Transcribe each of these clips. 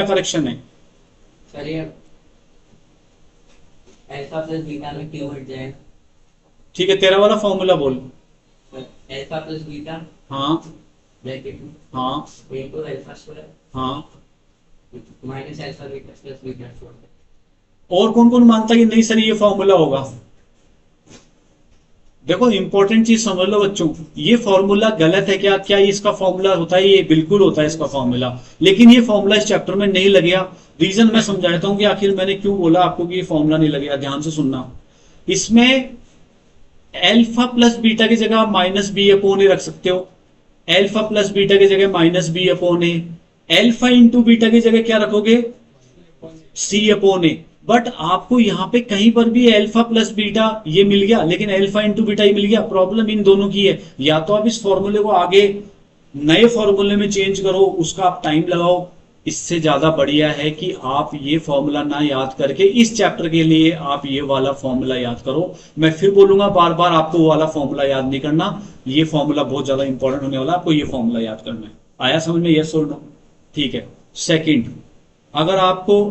Correction है? Sir ये alpha plus beta में क्यों हट जाएगा? ठीक है, तेरा वाला फॉर्मूला बोल। अल्फा प्लस बीटा हाँ ब्रैकेट में हाँ इनटू अल्फा स्क्वायर हाँ। Minus alpha beta plus beta square. और कौन कौन मानता है कि नहीं सर ये फॉर्मूला होगा? देखो इंपॉर्टेंट चीज समझ लो बच्चों, ये फॉर्मूला गलत है क्या? क्या इसका फॉर्मूला होता है? ये बिल्कुल होता है इसका फॉर्मूला, लेकिन ये फॉर्मूला इस चैप्टर में नहीं लगेगा। रीजन मैं समझाता हूं कि आखिर मैंने क्यों बोला आपको कि ये फॉर्मूला नहीं लगेगा। ध्यान से सुनना, इसमें एल्फा प्लस बीटा की जगह आप माइनस बी अपॉन ए रख सकते हो। एल्फा प्लस बीटा की जगह माइनस बी अपॉन ए। एल्फा इंटू बीटा की जगह क्या रखोगे? सी अपॉन ए। बट आपको यहां पे कहीं पर भी अल्फा प्लस बीटा ये मिल गया, लेकिन अल्फा इंटू बीटा ये मिल गया। प्रॉब्लम इन दोनों की है। या तो आप इस फॉर्मूले को आगे नए फॉर्मूले में चेंज करो, उसका आप टाइम लगाओ। इससे ज्यादा बढ़िया है कि आप ये फॉर्मूला ना याद करके इस चैप्टर के लिए आप ये वाला फॉर्मूला याद करो। मैं फिर बोलूंगा बार बार, आपको वो वाला फॉर्मूला याद नहीं करना। ये फॉर्मूला बहुत ज्यादा इंपॉर्टेंट होने वाला है, आपको ये फॉर्मूला याद करना है। आया समझ में? यस और नो? ठीक है। सेकंड, अगर आपको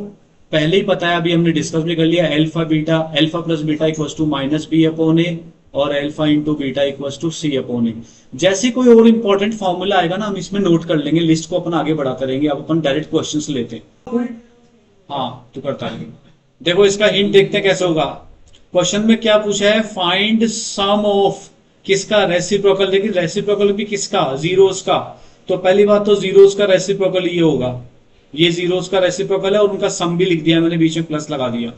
पहले ही पता है, अभी हमने डिस्कस भी कर लिया, alpha beta, alpha plus beta equals to minus B upon A और alpha into beta equals to C upon A. जैसे कोई और इंपॉर्टेंट फॉर्मूला आएगा ना, हम इसमें नोट कर लेंगे, लिस्ट को अपन आगे बढ़ाते रहेंगे। अब अपन डायरेक्ट क्वेश्चंस लेते हैं। हाँ तो करता है। देखो इसका हिंट देखते हैं कैसे होगा। क्वेश्चन में क्या पूछा है? फाइंड सम ऑफ किसका? रेसिप्रोकल। लेकिन रेसिप्रोकल भी किसका? जीरोस का। तो पहली बात तो जीरोस का रेसिप्रोकल ये होगा, ये जीरोस का रेसिप्रोकल है और उनका सम भी लिख दिया मैंने, बीच में प्लस लगा दिया।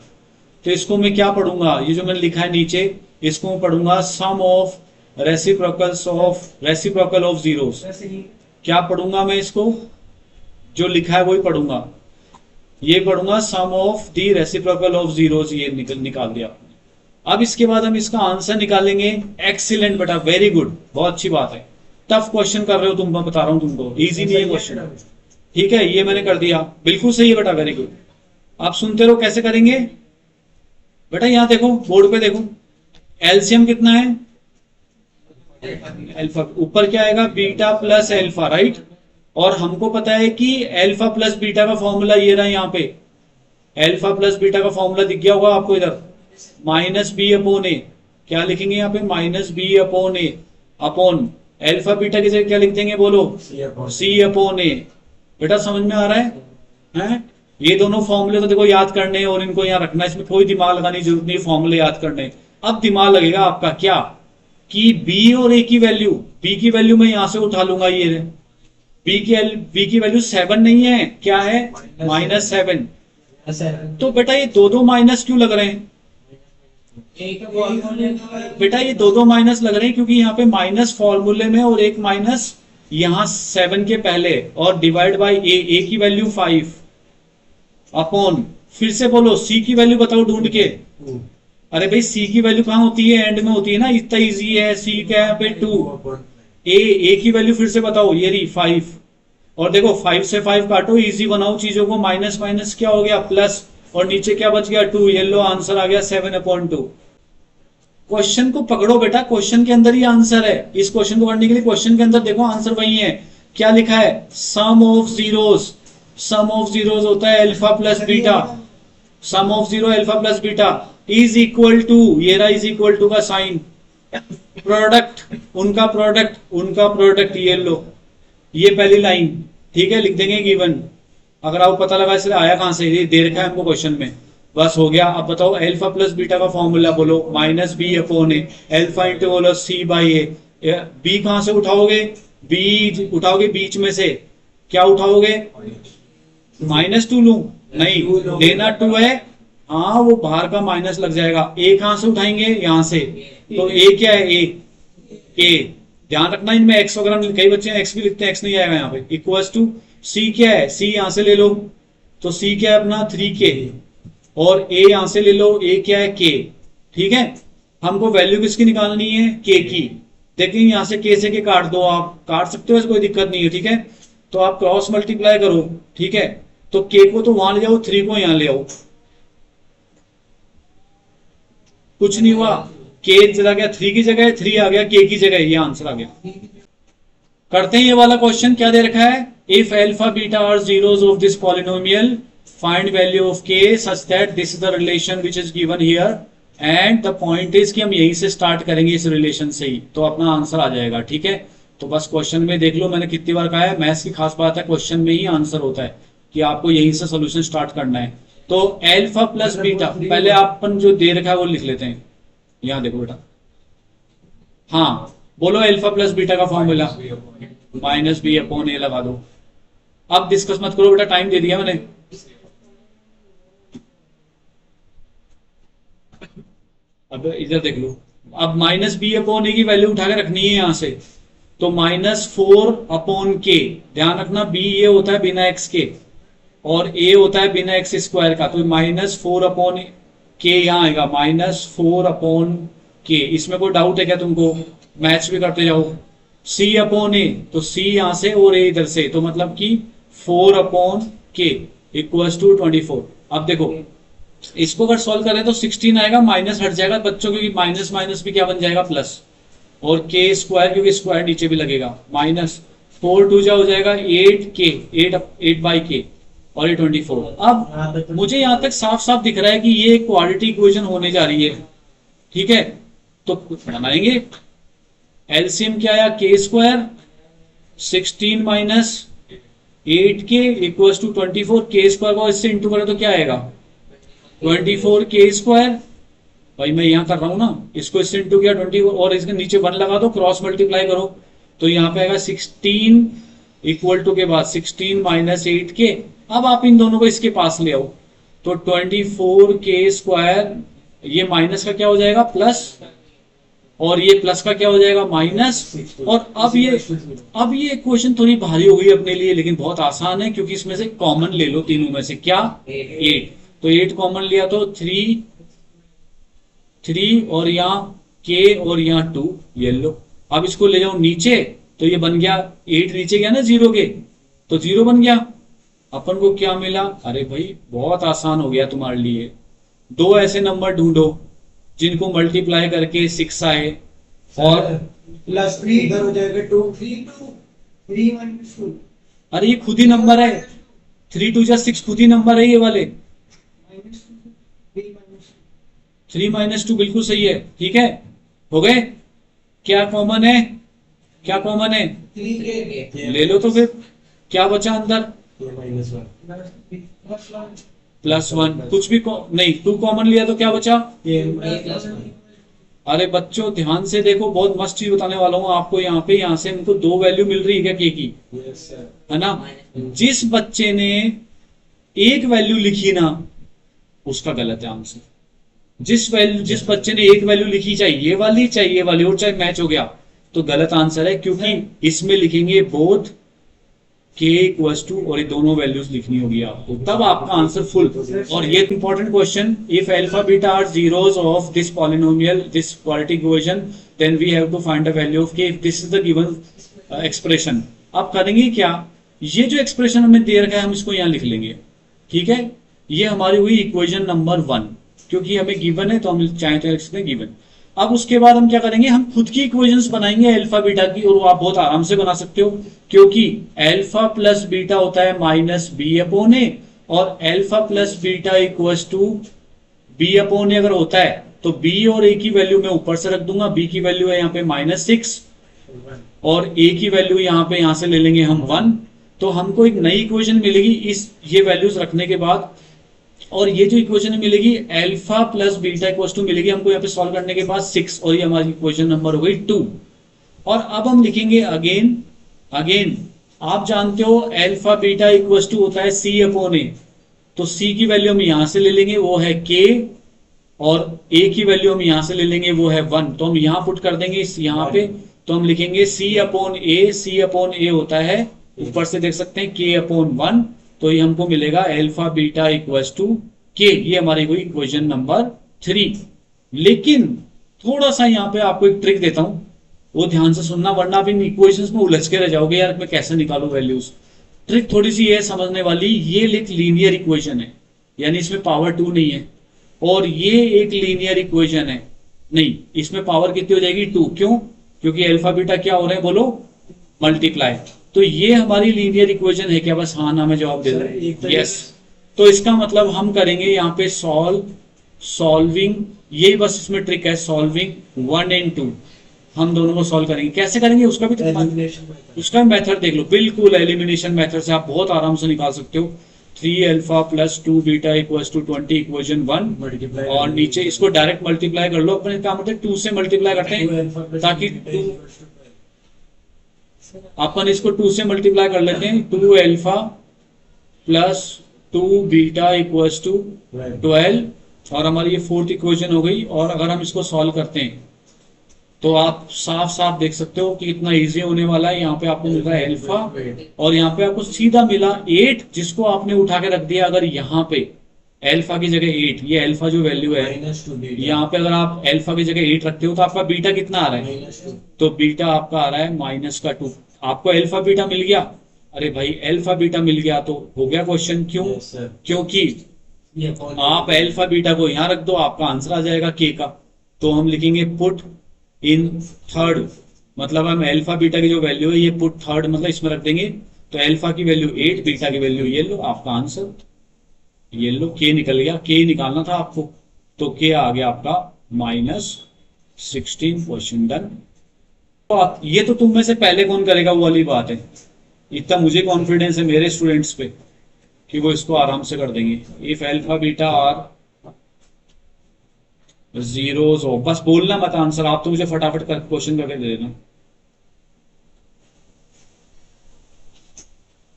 तो इसको मैं क्या पढ़ूंगा? ये जो मैंने लिखा है नीचे, इसको मैं पढ़ूंगा sum of reciprocal of zeros. क्या पढ़ूंगा मैं इसको? जो लिखा है वही पढ़ूंगा। ये पढ़ूंगा sum of the reciprocal of zeros. ये निकाल दिया। अब इसके बाद हम इसका आंसर निकालेंगे। एक्सीलेंट बेटा, वेरी गुड, बहुत अच्छी बात है। टफ क्वेश्चन कर रहे हो तुम, मैं बता रहा हूं तुमको, इजी नहीं है क्वेश्चन। ठीक है, ये मैंने कर दिया, बिल्कुल सही है बेटा, वेरी गुड। आप सुनते रहो कैसे करेंगे बेटा। यहां देखो, बोर्ड पे देखो, एलसीएम कितना है? अल्फा। ऊपर क्या आएगा? Beta plus alpha, right. और हमको पता है कि अल्फा प्लस बीटा का फॉर्मूला ये रहा यहाँ पे। अल्फा प्लस बीटा का फॉर्मूला दिख गया होगा आपको इधर, माइनस बी अपॉन ए। क्या लिखेंगे यहाँ पे? माइनस बी अपॉन ए अपॉन अल्फा बीटा की जगह क्या लिख देंगे? बोलो, सी अपॉन ए। बेटा समझ में आ रहा है? हैं? ये दोनों फॉर्मूले तो देखो याद करने हैं और इनको यहाँ रखना है, इसमें कोई दिमाग लगाने की जरूरत नहीं, फॉर्मूले याद करने। अब दिमाग लगेगा आपका क्या कि बी और ए की वैल्यू, बी की वैल्यू मैं यहां से उठा लूंगा। ये बी की वैल्यू 7 नहीं है, क्या है? -7। तो बेटा ये दो माइनस क्यों लग रहे हैं? बेटा ये दो माइनस लग रहे हैं क्योंकि यहाँ पे माइनस फॉर्मूले में और एक माइनस यहां 7 के पहले, और डिवाइड बाय ए की वैल्यू 5 अपॉन, फिर से बोलो सी की वैल्यू बताओ ढूंढ के। अरे भाई सी की वैल्यू कहां होती है? एंड में होती है ना, इतना इजी है। सी क्या है पे 2। ए की वैल्यू फिर से बताओ, ये रही 5। और देखो 5 से 5 काटो, इजी बनाओ चीजों को। माइनस माइनस क्या हो गया? प्लस, और नीचे क्या बच गया? 2। ये लो आंसर आ गया 7/2। क्वेश्चन को पकड़ो बेटा, क्वेश्चन के अंदर ही आंसर है। इस क्वेश्चन को करने के लिए क्वेश्चन के अंदर देखो आंसर वही है। क्या लिखा है? Sum of zeros. Sum of zeros होता है alpha plus beta. Sum of zero alpha plus beta is equal to, ये रहा इज इक्वल टू का साइन, प्रोडक्ट, उनका प्रोडक्ट, ये लो, ये पहली लाइन। ठीक है, लिख देंगे गिवन। अगर आपको पता लगा इसलिए आया कहां से, ये दे रखा है हमको क्वेश्चन में, बस हो गया। अब बताओ अल्फा प्लस बीटा का फॉर्मूला बोलो, माइनस बी अपॉन ए, अल्फा इंटू बोलो सी बाई ए। बी कहां से उठाओगे? बी उठाओगे बीच में से, क्या उठाओगे? -2 लू? नहीं, देना 2 है। हाँ वो बाहर का माइनस लग जाएगा। ए कहां से उठाएंगे? यहां से। तो ए क्या है? ए। ध्यान रखना इनमें एक्स वगैरह, कई बच्चे एक्स भी लिखते हैं, एक्स नहीं आएगा यहाँ पे। इक्वल्स टू सी क्या है? सी यहां से ले लो, तो सी क्या है अपना 3k, और ए यहां से ले लो, ए क्या है? k। ठीक है, हमको वैल्यू किसकी निकालनी है? k की। लेकिन यहां से k से के काट दो, आप काट सकते हो, कोई दिक्कत नहीं है। ठीक है, तो आप क्रॉस मल्टीप्लाई करो। ठीक है, तो k को तो वहां ले जाओ, 3 को यहां ले आओ, कुछ नहीं हुआ। k चला गया 3 की जगह, 3 आ गया k की जगह, ये आंसर आ गया। करते हैं ये वाला क्वेश्चन, क्या दे रखा है? If alpha beta are zeros of this polynomial, find value of k such that this is the relation which is given here and the point is कि हम यहीं से स्टार्ट करेंगे इस रिलेशन से ही, तो अपना आंसर आ जाएगा। ठीक है, तो बस क्वेश्चन में देख लो, मैंने कितनी बार कहा है, मैथ्स की खास बात है क्वेश्चन में ही आंसर होता है कि आपको यहीं से सोल्यूशन स्टार्ट करना है। तो अल्फा प्लस बीटा, पहले अपन जो दे रखा है वो लिख लेते हैं। यहाँ देखो बेटा, हाँ बोलो अल्फा प्लस बीटा का फॉर्मूला माइनस बी अपॉन ए लगा दो। अब डिस्कस मत करो बेटा, टाइम दे दिया मैंने। अब इधर देख लो, अब माइनस बी अपॉन ए की वैल्यू उठा के रखनी है यहां से, तो -4 अपॉन के, ध्यान रखना बी ये होता है बिना एक्स के और ए होता है बिना एक्स स्क्वायर का, तो -4 अपॉन के यहाँ आएगा, -4 अपॉन के। इसमें कोई डाउट है क्या तुमको? मैच भी करते जाओ। सी अपॉन ए, तो सी यहां से और ए इधर से, तो मतलब कि 4 अपॉन के इक्वल्स टू 24। अब देखो इसको अगर सॉल्व करें तो 16 आएगा, माइनस हट जाएगा बच्चों, क्योंकि माइनस माइनस भी क्या बन जाएगा प्लस, और के स्क्वायर क्योंकि स्क्वायर नीचे भी लगेगा, -4 2 जा हो जाएगा 8 के, 8 बाई के और ये 24। अब मुझे यहां तक साफ साफ दिख रहा है कि ये क्वाड्रेटिक इक्वेशन होने जा रही है। ठीक है, तो बनाएंगे। एलसीएम क्या आया, के स्क्वायर 16 माइनस 8 के इक्वल्स टू 24, के स्क्वायर को इससे इंटू करें तो क्या आएगा 24 के स्क्वायर। भाई मैं यहां कर रहा हूं ना, इसको इससे इंटू किया 24 और इसके नीचे 1 लगा दो, क्रॉस मल्टीप्लाई करो तो यहाँ पे आएगा 16 इक्वल टू के बाद 16 माइनस 8 के। अब आप इन दोनों को इसके पास ले आओ, तो 24 के स्क्वायर, ये माइनस का क्या हो जाएगा प्लस, और ये प्लस का क्या हो जाएगा माइनस। और अब ये क्वेश्चन थोड़ी भारी हो गई अपने लिए, लेकिन बहुत आसान है क्योंकि इसमें से कॉमन ले लो तीनों में से, क्या 8, तो 8 कॉमन लिया तो 3 और यहाँ के और यहाँ 2 ये लो। अब इसको ले जाओ नीचे, तो ये बन गया 8 नीचे गया ना 0 के, तो 0 बन गया। अपन को क्या मिला, अरे भाई बहुत आसान हो गया तुम्हारे लिए। 2 ऐसे नंबर ढूंढो जिनको मल्टीप्लाई करके 6 आए और +3 इधर हो जाएगा 2 3 -2। अरे ये खुद ही नंबर है, 3 2 जा 6 खुद ही नंबर है ये वाले, 3 -2 बिल्कुल सही है। ठीक है, हो गए। क्या कॉमन है, क्या कॉमन है 3 के ले लो, तो फिर क्या बचा अंदर +1, कुछ भी नहीं, 2 कॉमन लिया तो क्या बचा। अरे बच्चों ध्यान से देखो, बहुत मस्त चीज बताने वाला हूँ आपको। यहाँ से इनको 2 वैल्यू मिल रही है क्या के की, है ना। जिस बच्चे ने एक वैल्यू लिखी ना उसका गलत है आंसर। जिस बच्चे ने एक वैल्यू लिखी, चाहे ये वाली और चाहे मैच हो गया, तो गलत आंसर है, क्योंकि इसमें लिखेंगे बोथ के इक्वल्स टू, और ये दोनों वैल्यूज लिखनी होगी आपको, तब आपका आंसर फुल। और ये important question, if alpha beta are zeros of this polynomial, this quadratic equation, then we have to find the value of K if this is the given expression. अब करेंगे क्या, ये जो एक्सप्रेशन हमें दे रखा है हम इसको यहाँ लिख लेंगे। ठीक है, ये हमारी हुई इक्वेशन नंबर 1, क्योंकि हमें गिवन है तो हम चाहे तो लिख सकते हैं गिवन। अब उसके बाद हम क्या करेंगे, हम खुद की इक्वेशंस बनाएंगे अल्फा बीटा की, और वो आप बहुत आराम से बना सकते हो, क्योंकि अल्फा प्लस बीटा होता है -b अपॉन ए, और alpha plus beta equals to b upon A अगर होता है तो b और a की वैल्यू मैं ऊपर से रख दूंगा। b की वैल्यू है यहाँ पे -6 और a की वैल्यू यहाँ से ले लेंगे हम 1, तो हमको एक नई इक्वेशन मिलेगी इस ये वैल्यूज रखने के बाद। और ये जो इक्वेशन मिलेगी alpha plus beta equals to मिलेगी हमको यहाँ पे सॉल्व करने के बाद 6, और ये हमारी इक्वेशन नंबर हो गई 2। और अब हम लिखेंगे अगेन आप जानते हो अल्फा बीटा इक्वल्स टू होता है c अपॉन ए, तो c की वैल्यू हम यहां से ले लेंगे वो है k, और a की वैल्यू हम यहां से ले लेंगे वो है 1, तो हम यहां पुट कर देंगे यहाँ पे, तो हम लिखेंगे c अपॉन a होता है, ऊपर से देख सकते हैं k अपॉन 1, तो ये हमको मिलेगा अल्फा बीटा इक्वल्स टू के। ये हमारी कोई इक्वेशन नंबर 3। लेकिन थोड़ा सा यहाँ पे आपको एक ट्रिक देता हूं, वो ध्यान से सुनना, वरना आप इन इक्वेशंस में उलझ के रह जाओगे, यार मैं कैसे निकालू वैल्यूज। ट्रिक थोड़ी सी है समझने वाली, ये एक लीनियर इक्वेशन है, यानी इसमें पावर 2 नहीं है, और ये एक लीनियर इक्वेशन है, नहीं इसमें पावर कितनी हो जाएगी 2। क्यों, क्योंकि अल्फा बीटा क्या हो रहे हैं बोलो, मल्टीप्लाई। तो ये हमारी लीनियर इक्वेशन है क्या? बस हाँ ना में जवाब दे सर, एक दो। तो यस, तो इसका मतलब हम करेंगे यहाँ पे सॉल्विंग, यही बस इसमें ट्रिक है, सॉल्विंग 1 and 2, हम दोनों को सॉल्व करेंगे। कैसे करेंगे उसका भी तो एलिमिनेशन मेथड। उसका मेथड देख लो, बिल्कुल एलिमिनेशन मेथड से आप बहुत आराम से निकाल सकते हो। 3 alpha plus 2 beta equals to 20 equation 1, multiply और नीचे इसको डायरेक्ट मल्टीप्लाई कर लो। अपने क्या मतलब 2 से मल्टीप्लाई करते हैं ताकि 2, अपन इसको 2 से मल्टीप्लाई कर लेते हैं। 2 alpha plus 2 beta equals to 12, और हमारी ये फोर्थ इक्वेशन हो गई। और अगर हम इसको सॉल्व करते हैं तो आप साफ साफ देख सकते हो कि कितना इजी होने वाला है। यहाँ पे आपको मिल रहा है अल्फा, और यहाँ पे आपको सीधा मिला 8, जिसको आपने उठा के रख दिया। अगर यहाँ पे अल्फा की जगह 8, ये अल्फा जो वैल्यू है, यहाँ पे अगर आप अल्फा की जगह 8 रखते हो तो आपका बीटा कितना आ रहा है? तो बीटा आपका आ रहा है -2। आपको अल्फा बीटा मिल गया। अरे भाई अल्फा बीटा मिल गया तो हो गया क्वेश्चन। क्यों? क्योंकि आप अल्फा बीटा को यहाँ रख दो, आपका आंसर आ जाएगा के का। तो हम लिखेंगे पुट इन थर्ड, मतलब हम अल्फा बीटा की जो वैल्यू है ये पुट थर्ड, मतलब इसमें रख देंगे। तो अल्फा की वैल्यू 8, बीटा की वैल्यू ये लो, आपका आंसर ये लो, के निकल गया। के निकालना था आपको, तो के आ गया आपका -16। Question done. तो ये तो तुम में से पहले कौन करेगा वो वाली बात है। इतना मुझे कॉन्फिडेंस है मेरे स्टूडेंट्स पे कि वो इसको आराम से कर देंगे। If alpha beta are zeros हो, बस बोलना मत आंसर, आप तो मुझे फटाफट कर क्वेश्चन करके दे देना।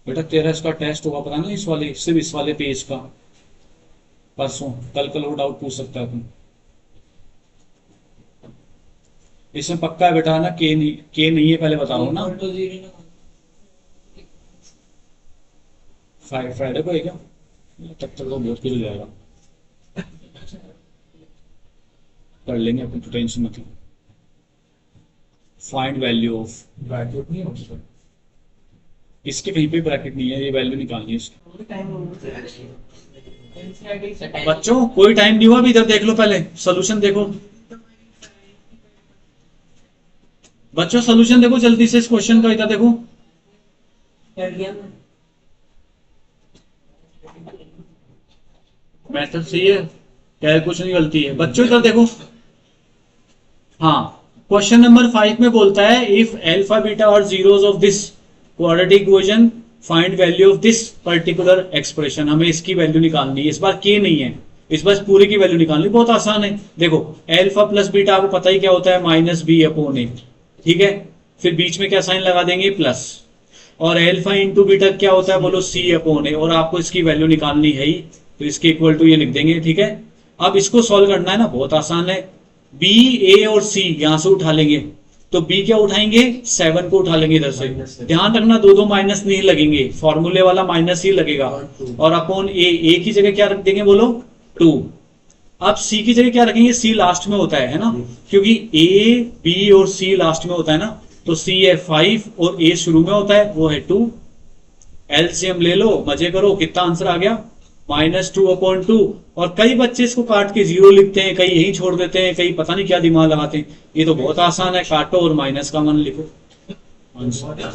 बेटा तेरा इसका टेस्ट होगा पता नहीं, इस वाले, सिर्फ इस वाले पेज का, परसों कल लो डाउट पूछ सकता है तुम। इसमें पक्का है बेटा ना, के नहीं है, पहले बता रहा हूं ना। फ्राइडे को है क्या? तब तक तो बहुत कुछ हो जाएगा, कर लेंगे अपन, तो टेंशन मत लो। फाइंड वैल्यू ऑफ, ब्रैकेट नहीं हो सकता। इसके कहीं पे ब्रैकेट नहीं है, ये वैल्यू निकालनी है इसकी। बच्चों कोई टाइम नहीं हुआ अभी, इधर देख लो, पहले सोल्यूशन देखो। बच्चों सोल्यूशन देखो जल्दी से इस क्वेश्चन का, इधर देखो। मेथड सही है, कैलकुलेशन की गलती है। बच्चों इधर देखो, हाँ क्वेश्चन नंबर 5 में बोलता है इफ अल्फा बीटा और zeros of this quadratic equation find value of this particular expression. हमें इसकी वैल्यू निकालनी है, इस बार के नहीं है, इस बार पूरे की वैल्यू निकालनी। बहुत आसान है, देखो अल्फा प्लस बीटा आपको पता ही क्या होता है, -b/a, ठीक है। फिर बीच में क्या साइन लगा देंगे, प्लस, और अल्फा इंटू बीटा क्या होता है बोलो, c/a, और आपको इसकी वैल्यू निकालनी है ही, तो इसके इक्वल टू ये लिख देंगे, ठीक है। अब इसको सॉल्व करना है ना, बहुत आसान है। b, a और c यहां से उठा लेंगे, तो b क्या उठाएंगे, 7 को उठा लेंगे इधर से। ध्यान रखना दो माइनस नहीं लगेंगे, फॉर्मूले वाला माइनस ही लगेगा। और अपॉन a की जगह क्या रख देंगे बोलो, 2। अब c की जगह क्या रखेंगे, c लास्ट में होता है ना, क्योंकि a, b और c लास्ट में होता है ना, तो c है 5 और a शुरू में होता है, वो है 2। एलसीएम ले लो, मजे करो, कितना आंसर आ गया, -2/2। और कई बच्चे इसको काट के 0 लिखते हैं, कई यही छोड़ देते हैं, कई पता नहीं क्या दिमाग लगाते हैं। ये तो बहुत आसान है, काटो और माइनस का मान लिखो, आंसर।